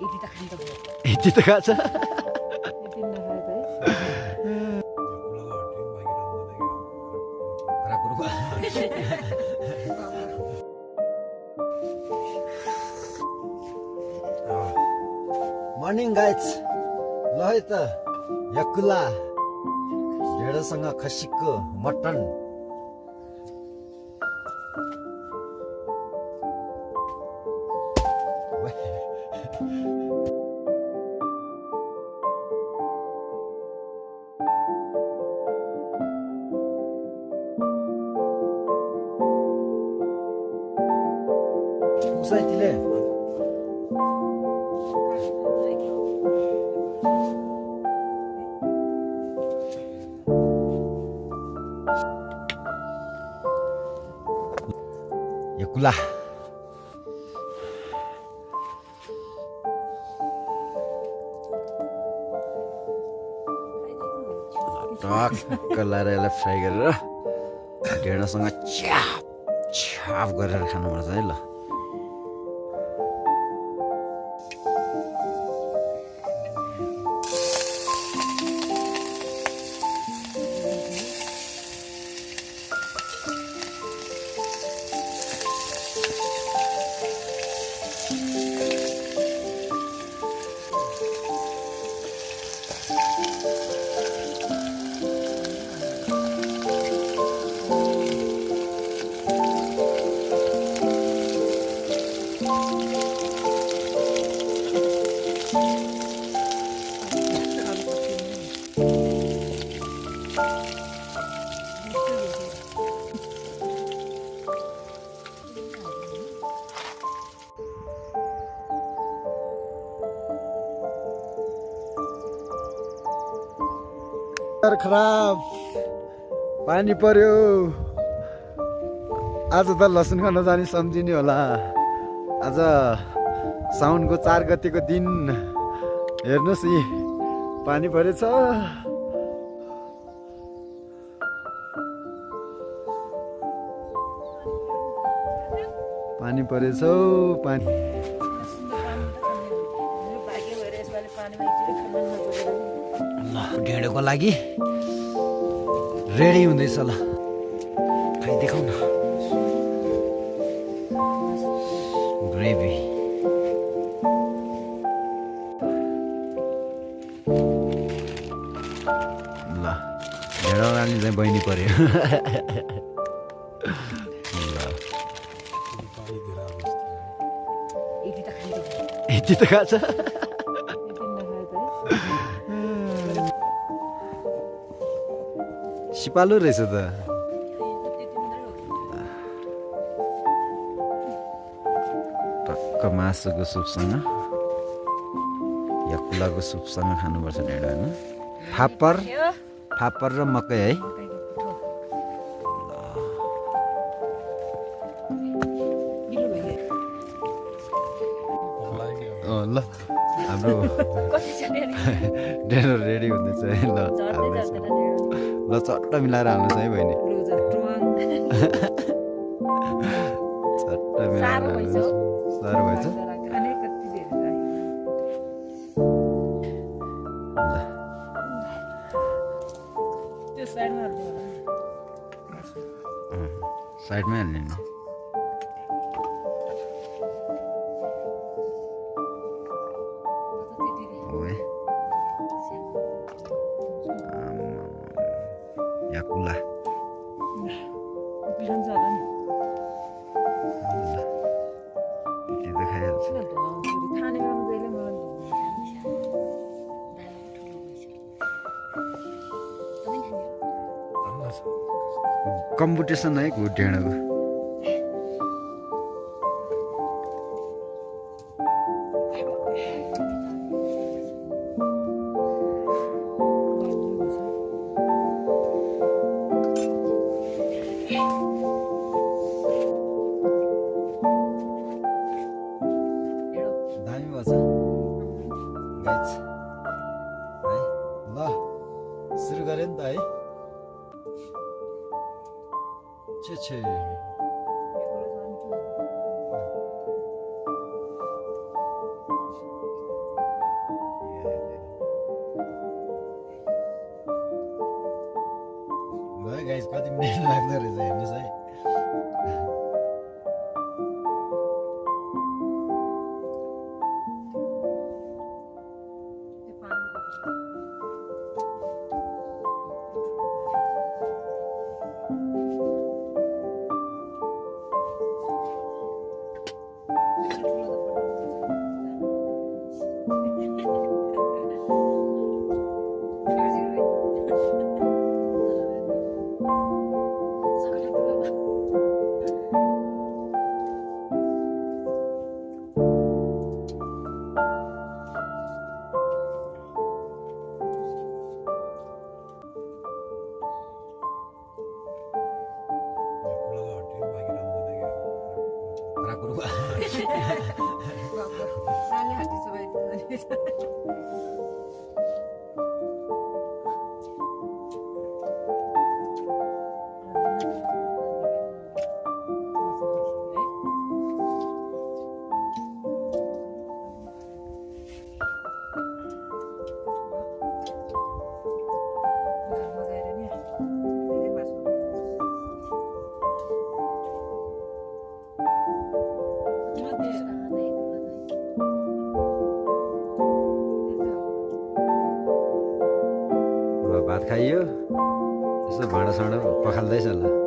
यति त खान्छ मर्निङ गाइज ल है त यकुला ढेडोसँग खसीको मटन उसैतिले यकुला टक्क लाएर यसलाई फ्राई गरेर ढेँडोसँग छ्याप छ्याप गरेर खानुपर्छ है ल खराब पानी पर्यो आज त लसुन खान जाने सम्झिने होला आज साउनको 4 गतेको दिन हेर्नुहोस् यी पानी परेछ पानी परेछ पानी ढेँडोको लागि रेडी हुँदैछ ल खाइ देखाउ न ग्रेभी ल ढेँडो रानी चाहिँ बहिनी पर्यो यति त खान्छ सिपालु रहेछ त टक्क मासुको सुपसँग या कुलाको सुपसँग खानुपर्छ ढेँडो होइन फापर र मकै है ल हाम्रो ढेँडो रेडी हुँदैछ है ल ल चट्ट मिलाएर हाल्नुहोस् है बहिनी चट्ट मिलाएर हाल्नुहोस् साह्रो भएछ साइडमै हाल्ने नि याकुला त्यति त खाइहाल्छ कम्पिटिसन है ढेँडोको दामी भएछ गाइज है ल सुरु गरे नि त है छे कति मिहिन लाग्दो रहेछ हेर्नुहोस् है। भात खाइयो, यसो भाँडासाँडा पखाल्दैछ ल।